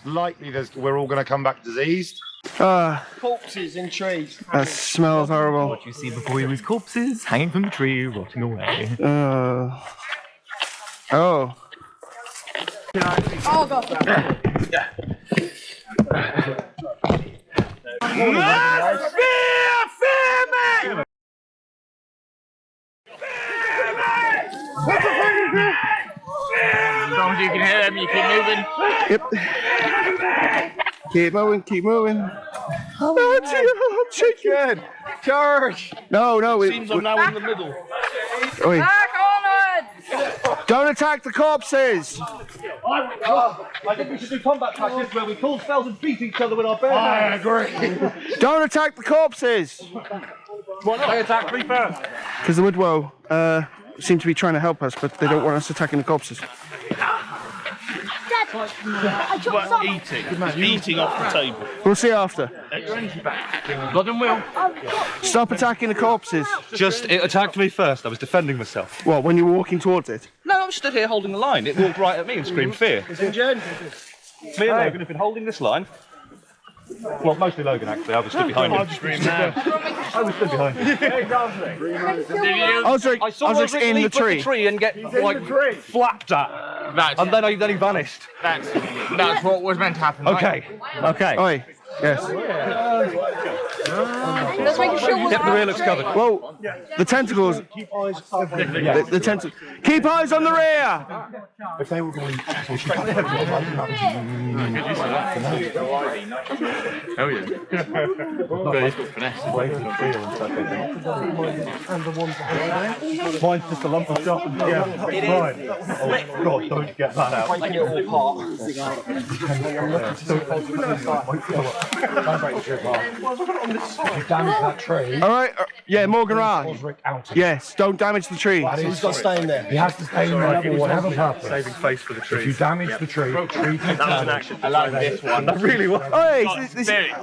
likely we're all going to come back diseased. Corpses in trees. That smells horrible. What you see before you is corpses hanging from the tree, rotting away. Oh. Oh god. As long as you can hear them, you keep moving. Yep. Keep moving, keep moving. Oh, chicken! Charge! No, no. Seems I'm now in the middle. Wait. Back on Don't attack the corpses! I think we should do combat practice where we call spells and beat each other with our bare hands. I agree. Don't attack the corpses! Why not? They attack me first. Because the Woodwoe seem to be trying to help us, but they don't want us attacking the corpses. But eating off the table. We'll see after. God and will. Stop attacking the corpses. Just, it attacked me first. I was defending myself. What, when you were walking towards it? No, I'm stood here holding the line. It walked right at me and screamed fear. Me and Logan have been holding this line. Well, mostly Logan actually. I was stood behind him. I was stood behind him. I saw Osric's in the tree. And get like flapped at. And then he vanished. That's what was meant to happen. Okay. Okay. Oi, yes. Let's make sure Yep, the rear looks covered. Well, the tentacles. The tentacles. Keep eyes on the rear! If they were going Oh yeah. Mine's just a lump of stuff. Yeah. Fine. Oh God, don't get that out. breaking it all apart. damage that tree, Alright, yeah, Morgan Raj. Osric out. Yes, don't damage the tree. He's got to stay in there. He has to stay in there for whatever purpose. Saving face for the If you trees. damage the tree, the tree takes damage. I like this one. That really was. Hey,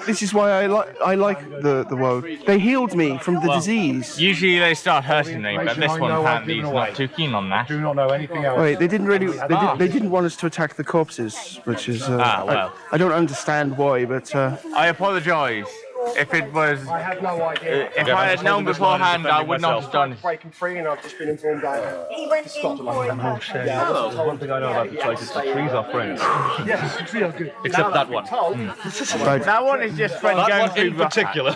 this is why I like the woe. They healed me from the disease. Usually they start hurting me, but this one apparently is not too keen on that. Do not know anything else. Wait, they didn't really. They didn't want us to attack the corpses, which is. well. I don't understand why, but. I apologise. If it was, I had no idea. if I had known beforehand, I would not have done it. Breaking free, and I've just been informed out. He went in for it. Oh shit. One thing I know about the place is the trees are friends. Yes, the trees are good. Except that one. Right. That one is just friend That going one through in particular.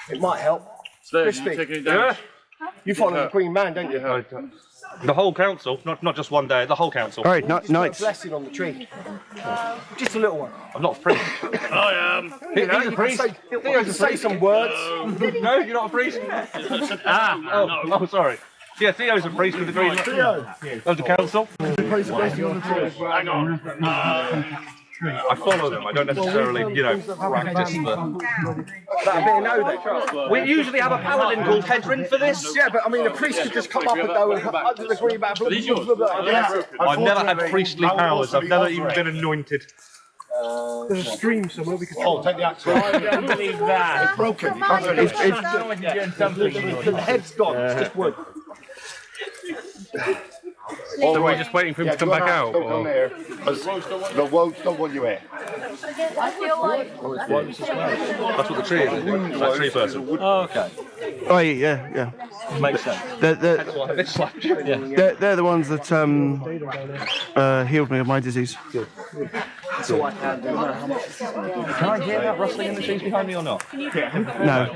It might help. Crispy. You follow the Green Man, don't you? The whole council, not just one day, the whole council. Alright, knights. Blessing on the tree. Just a little one. I'm not a priest. I am. He's a priest. You can say some words. No, you're not a priest. Oh, sorry. Yeah, Theo's a priest with the green. Theo. Of the council. Hang on. I follow them. I don't necessarily, practice the. That a bit of no then. We usually have a paladin called Hedrin for this. Yeah, but I mean, the priest could just come up and go under the Green Man. I've never had priestly powers. I've never even been anointed. There's a stream somewhere we could. Oh, take the axe. I don't believe that. It's broken. The head's gone. It's just wood. So we're just waiting for him to come back out? Don't come here. The woes don't want you here. I feel like That's what the tree is, isn't it? That tree person. Oh, okay. Oh yeah. Makes sense. They're Yeah. the ones that healed me of my disease. That's all I can do. Can I hear that rustling in the trees behind me or not? No,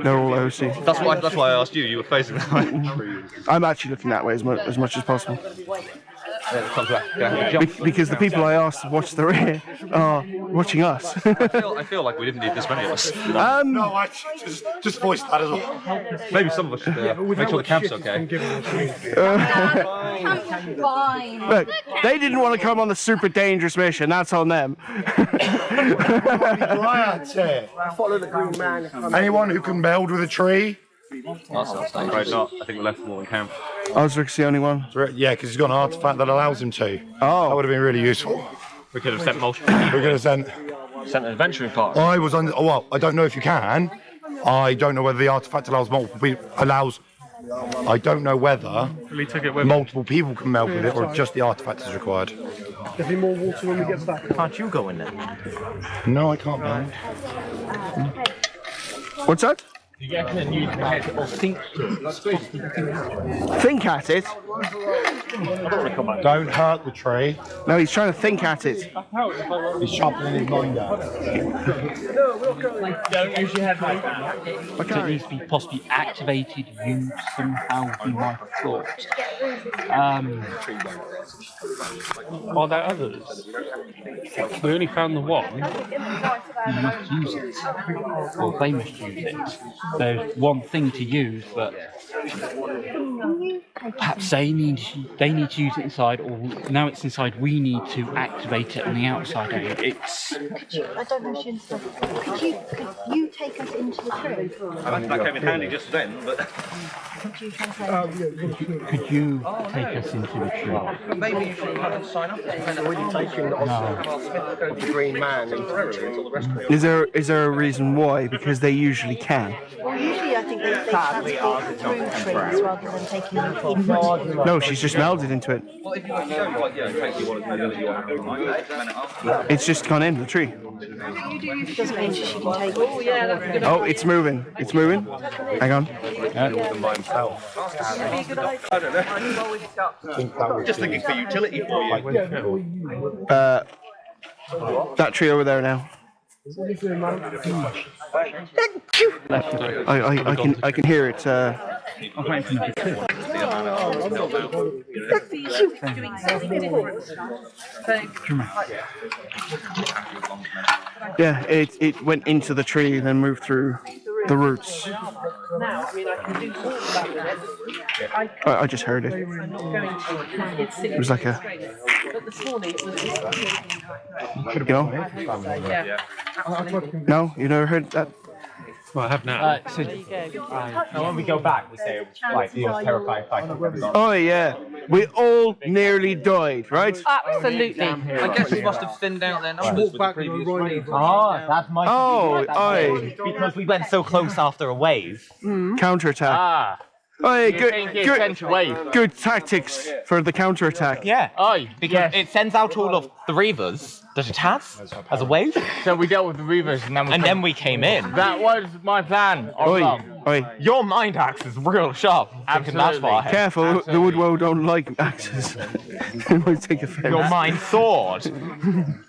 they're all OC. That's why I asked you. You were facing that way. I'm actually looking that way as much as possible. Comes back. Go. Because the people I asked to watch the rear are watching us. I feel like we didn't need this many of us. No, I just voice that as well. Maybe some of us should make sure the camp's okay. fine. Look, they didn't want to come on the super dangerous mission. That's on them. Follow the Green Man. Anyone who can meld with a tree? Right, not. I think we left them all in camp. Osric's the only one. Yeah, because he's got an artifact that allows him to. That Oh, would have been really useful. We could have sent most. We could have sent Sent an adventuring party. I was under. Well, I don't know if you can. I don't know whether the artifact allows multiple. Allows I don't know whether He took it with him. multiple people can meld with it or just the artifact is required. There'll be more water when we get back. Can't you go in there? No, I can't meld. What's that? You get to use the head or think. Think at it? Don't hurt the tree. No, he's trying to think at it. He's sharpening his mind out. Don't use your head like that. Okay. It needs to be possibly activated, used somehow, we might have thought. Are there others? We only found the one. You must use it. Or they must use it. There's one thing to use, but perhaps they need to use it inside, or now it's inside, we need to activate it on the outside. It's. I don't know if you understand. Could you take us into the tree? That came in handy just then, but... Could you translate? Could you take us into the tree? Maybe you should have to sign up. It's already taken the green man into the tree. Is there a reason why? Because they usually can. Well, usually I think they transport through trees rather than taking them in. No, she's just melded into it. It's just gone into the tree. Doesn't mean she can take it. Oh, it's moving. It's moving. Hang on. By himself. Just thinking for utility for you. That tree over there now. I can hear it. I'm waiting for number 2. Yeah, it went into the tree and then moved through the roots. I just heard it. It was like a. You know? No, you never heard that? Well, I have now. Now when we go back, we say like the most terrifying fight I've ever done. Oh yeah, we all nearly died, right? Absolutely. I guess we must have thinned out then. I'll walk back with a Roy. Oh, that's my. Oh, aye. Because we went so close after a wave. Counterattack. Ah, Aye, wave. good tactics for the counterattack. Yeah. Aye, Because it sends out all of the reavers that it has as a wave, So we dealt with the reavers and then we came in. That was my plan. Oi, oi. Your mind axe is real sharp. Thinking that's Absolutely. far ahead. Careful, the Woodwoe don't like axes. They might take offense. Your mind sword.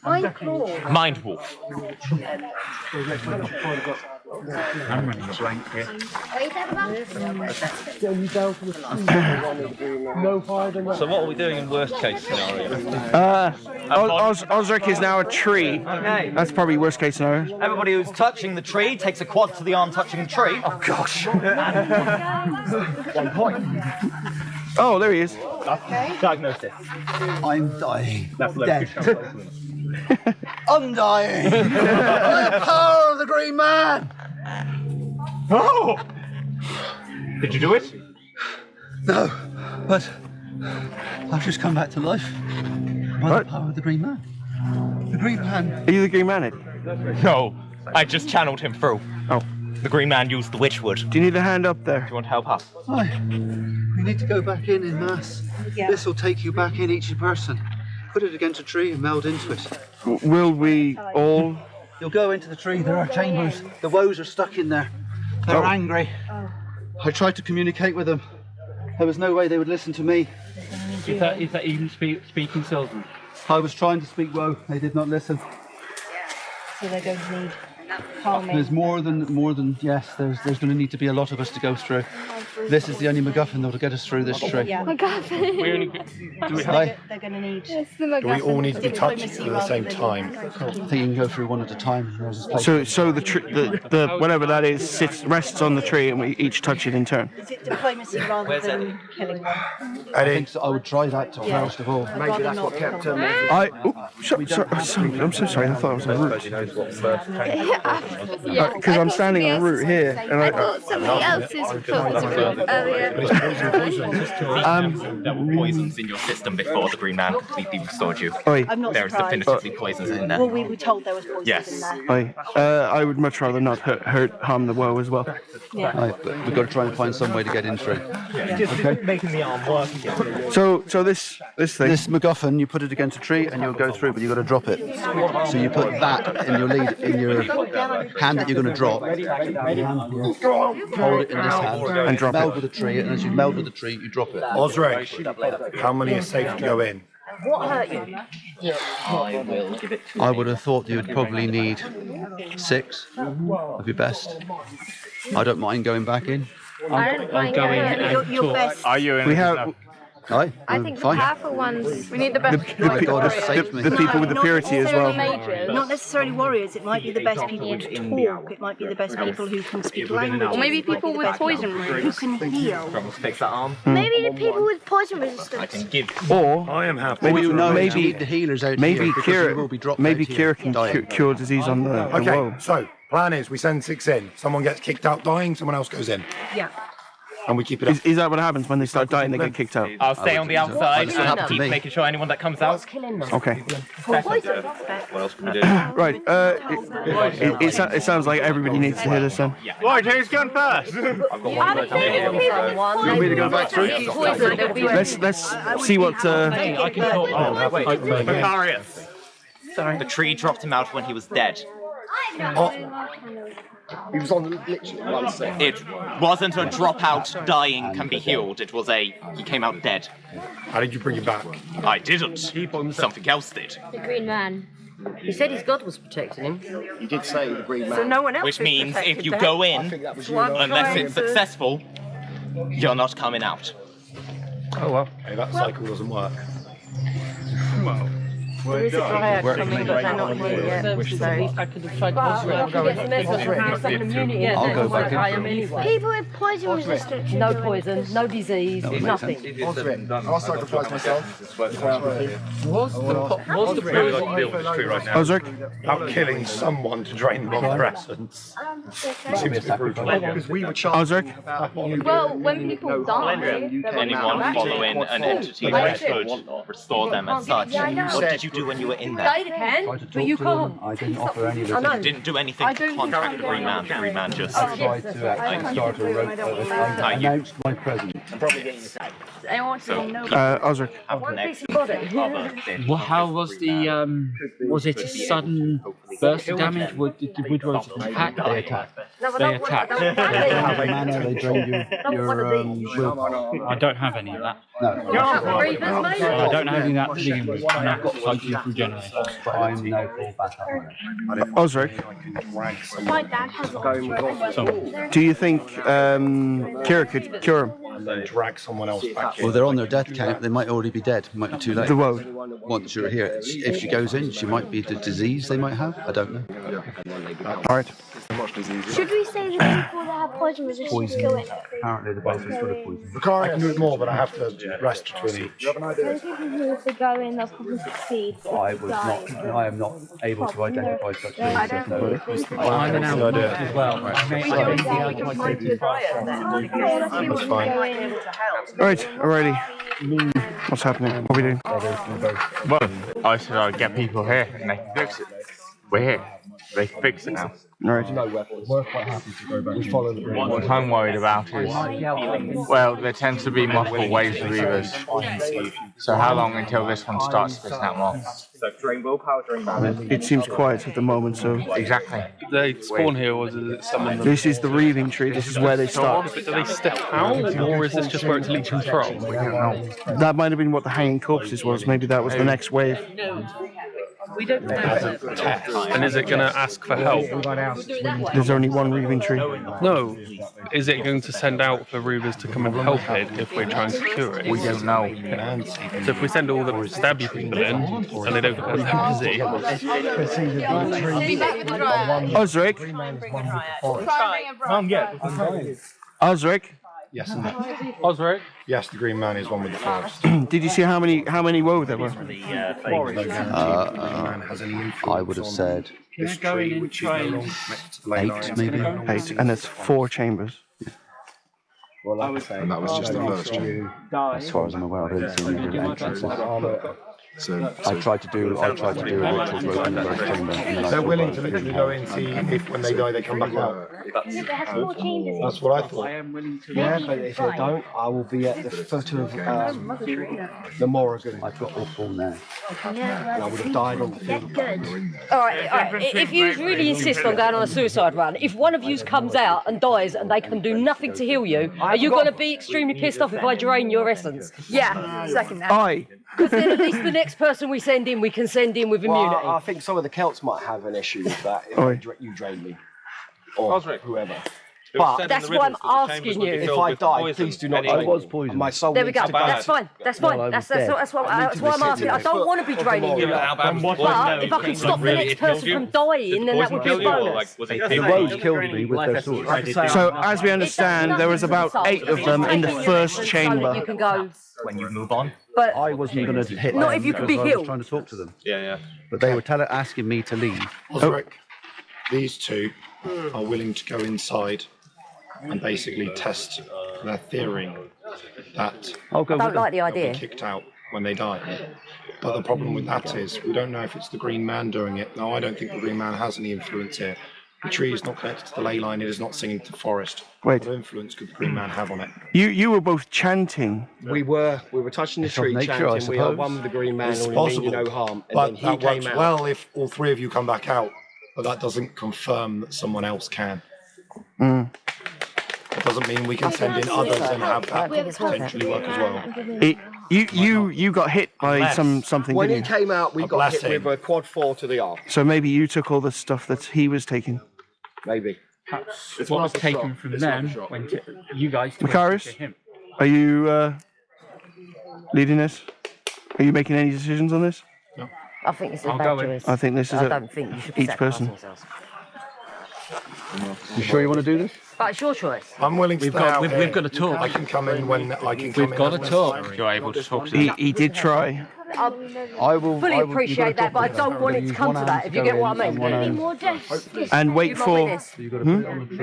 I'm claw. Mind wolf. I'm running a blank here. So what are we doing in worst case scenario? Osric is now a tree. Okay. That's probably worst case scenario. Everybody who's touching the tree takes a quad to the arm touching the tree. Oh gosh. 1 point. Oh, there he is. Diagnosis. I'm dying. That's Dead. I'm dying. By the power of the Green Man. Oh! Did you do it? No, but I've just come back to life by the power of the Green Man. The Green Man. Are you the Green Man? No, I just channeled him through. Oh. The Green Man used the Witchwood. Do you need a hand up there? Do you want to help us? Aye. We need to go back in mass. Yeah. This will take you back in each person. Put it against a tree and meld into it. Will we all? You'll go into the tree. There are chambers. The woes are stuck in there. They're angry. I tried to communicate with them. There was no way they would listen to me. Is that even speaking Sylvan? I was trying to speak woe. They did not listen. So they're going to need calming. There's more than yes. There's going to need to be a lot of us to go through. This is the only MacGuffin that will get us through this tree. Yeah. We only do we have Aye. They're going to need. Do we all need to be touching at the same time? I think you can go through one at a time. So the whatever that is rests on the tree, and we each touch it in turn. Is it diplomacy rather than killing them? I think so. I would try that first of all. Maybe that's what kept him. Sorry, I'm so sorry. I thought it was a root. Because I'm standing on a root here, and I thought somebody else's foot was a root. There were poisons in your system before the Green Man completely restored you. I'm not There is surprised. definitively poisons in there. Well, we were told there was poisons Yes. in there. I would much rather not harm the woe as well. Right, but we've got to try and find some way to get in through. Making the arm work again. So this thing. This MacGuffin, you put it against a tree and you'll go through, but you've got to drop it. So you put that in your hand that you're going to drop. Hold it in this hand And drop meld it. with the tree, and as you meld with the tree, you drop it. Osric, how many are safe to go in? What hurt you? I would have thought you would probably need 6 of your best. I don't mind going back in. I'll go in and Your talk. best. Are you in? We have Aye, I think the fine. powerful ones. We need the best. My God has saved me. the people with the purity as well. Not necessarily warriors, it might be the best people to talk, it might be the best people who can speak language. Or maybe people with poison who roots. can heal. Fix that arm. Maybe the people with poison I resistance. can give. Or I am happy. Well, you know, maybe- you need the healers out maybe here because you will Kira, be dropped maybe out here Kira can dying. cure disease on the Okay, woe. so plan is we send 6 in. Someone gets kicked out dying, someone else goes in. Yeah. And we keep it up. Is that what happens when they start dying? They get kicked out. I'll stay on the outside What's happened and to keep me? making sure anyone that comes out. Killing them. Okay. Poison. What else can we do? Right. It sounds like everybody needs to hear this then. Right, who's going first? You want me to go back through? Let's see what. I can talk. Macarius. The tree dropped him out when he was dead. He was on literally 1 second. It wasn't a dropout dying can be healed. It was a he came out dead. How did you bring it back? I didn't. Something else did. The Green Man. He said his God was protecting him. You did say the Green Man. So no one else Which is means protected if you then. go I in, think that was you. unless it's successful, you're not coming out. Oh well. Okay, that cycle doesn't work. There is a dryad coming, but they're not here yet. So I'll go back in. People with poison resistance. no poison, no disease, nothing. I'll sacrifice myself. What's the tree right now? Osric, About killing someone to drain them of their essence. Seems to be brutal. Because we were charged Osric, Well, when people die, Anyone following an entity that could restore them as such. What did you do when you were in there? They can, but you can't. I didn't offer any of I it. know. Didn't do anything to contact the Green Man. The Green Man just. I tried to actually start a rope. I announced my presence. I want to know. Osric. Next. Well, how was the was it a sudden burst of damage? Did the Woodrose attack? They attacked. They attacked. They have a manner, they drain your will. I don't have any of that. No, I don't have any of that to begin with, and I've got focus regeneration. I'm now full back up. Osric, My dad has one. do you think Kira could cure him? And then drag someone else back in. Well, they're on their death count. They might already be dead. Might be too late. The woe. Once you're here, if she goes in, she might be the disease they might have. I don't know. All right. Should we say the people that have poison resistance go in? Apparently, the both is full of poison. I can do it more, but I have to rest between each. Those people who, if they go in, they'll probably succeed. I am not able to identify such things. There's no. I'm an outlaw as well. That's fine. All right. Alrighty. What's happening? What are we doing? Well, I said I'd get people here and they can fix it. We're here. They can fix it now. All right. What I'm worried about is, well, there tends to be multiple waves of Reavers. So how long until this one starts spitting out more? It seems quiet at the moment, so Exactly. They spawn here, or does it summon them? this is the Reaving tree. This is where they start. But do they step out, or is this just where it's leeching from? That might have been what the hanging corpses was. Maybe that was the next wave. We don't know. And is it going to ask for help? There's only one Reaving tree. No. Is it going to send out for Reavers to come and help it if we're trying to cure it? We don't know. So if we send all the stabby people in, and they don't get empathy, Osric. Osric. Yes, and Osric? yes, the Green Man is one with the forest. Did you see how many woe there were? I would have said This tree, which is no longer connected to the lane 8, maybe. 8, and there's 4 chambers. Well, like I say, And that was just the first chamber. As far as I'm aware, I didn't see any entrances. So I tried to do a ritual to open the first chamber. and They're willing to literally go in, see if when they die they come back out. That's what I thought. I am willing to. Yeah, but if they don't, I will be at the foot of the Morrigan. I put all form there. And I would have died on the field. All right. If you really insist on going on a suicide run, if one of you comes out and dies and they can do nothing to heal you, are you going to be extremely pissed off if I drain your essence? Yeah, second that. Aye. Because then at least the next person we send in, we can send in with immunity. Well, I think some of the Celts might have an issue with that if you drain me. Or whoever. But that's why I'm asking you. if I die, please do not drain me. My soul There we go. needs to go. That's fine. That's fine. That's what I'm asking. I don't want to be draining you. But if I can stop the next person from dying, then that would be a bonus. The roads killed me with their swords. So, as we understand, there was about 8 of them in the first You chamber. can go. When you move on. But I wasn't going to hit not them if you can because be I was healed. trying to talk to them. Yeah. But they were asking me to leave. Osric, these two are willing to go inside and basically test their theory that I'll go I don't with like the they'll idea. be kicked out when they die. But the problem with that is we don't know if it's the Green Man doing it. No, I don't think the Green Man has any influence here. The tree is not connected to the ley line. It is not singing to the forest. Wait. What influence could the Green Man have on it? You were both chanting. We were touching the tree, nature, chanting, I we are suppose. one with the Green Man, It's and we mean you possible, no harm. And but then he that came works out. well if all 3 of you come back out. But that doesn't confirm that someone else can. Mm. It doesn't mean we can send in others and have that potentially work as well. You got hit by something, When he didn't you? came out, we got hit blessing. with a quad 4 to the arm. So maybe you took all the stuff that he was taking. Maybe. Perhaps what was taken from them went to you guys to Macarius? him. Are you leading this? Are you making any decisions on this? I think it's a I'll bad go in. choice. I think this is I don't think you should be each person. sacrificing yourselves. You sure you want to do this? But it's your choice. I'm willing to We've stay got- out we've- here. we've got to talk. I can come in when I can come We've in got to when talk. necessary. You're able to talk to them. He did try. I will Fully appreciate that, but I don't want it to come to that, if you get what I mean. More deaths. And wait You're my for. witness.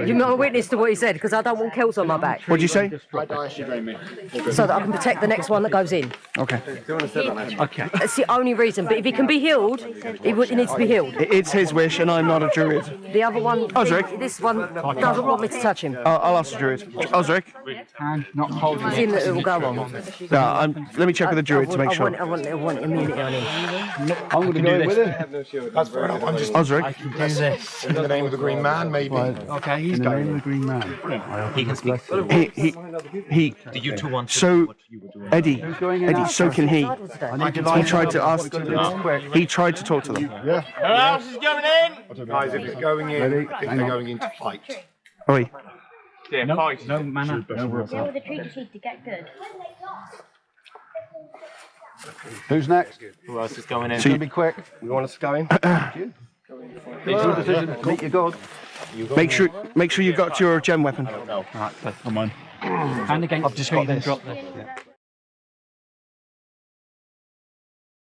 You're not a witness to what he said, because I don't want kills on my back. What'd you say? So that I can protect the next one that goes in. Okay. Okay. That's the only reason. But if he can be healed, he needs to be healed. It's his wish, and I'm not a druid. The other one, Osric. this one doesn't want me to touch him. I'll ask the druid. Osric? And not holding It's him that it will go on. Yeah, let me check with the druid to make sure. I want immunity on him. I'm going to go in with him. That's fair enough. I'm just Osric? in the name of the Green Man, maybe. Okay, he's In the name going. of the Green Man. He can speak. He. Do you two want to So, Eddie, so can he. He tried to ask. He tried to talk to them. Who else is going in? Guys, if it's going in, I think they're going in to fight. Oi. Yeah, no mana. No rules. The treatment to get good. Who's next? Who else is going in? So Gonna be quick. You want us to go in? It's your decision. Meet your god. make sure you got your gem weapon. Right, come on. And against the tree, then drop the.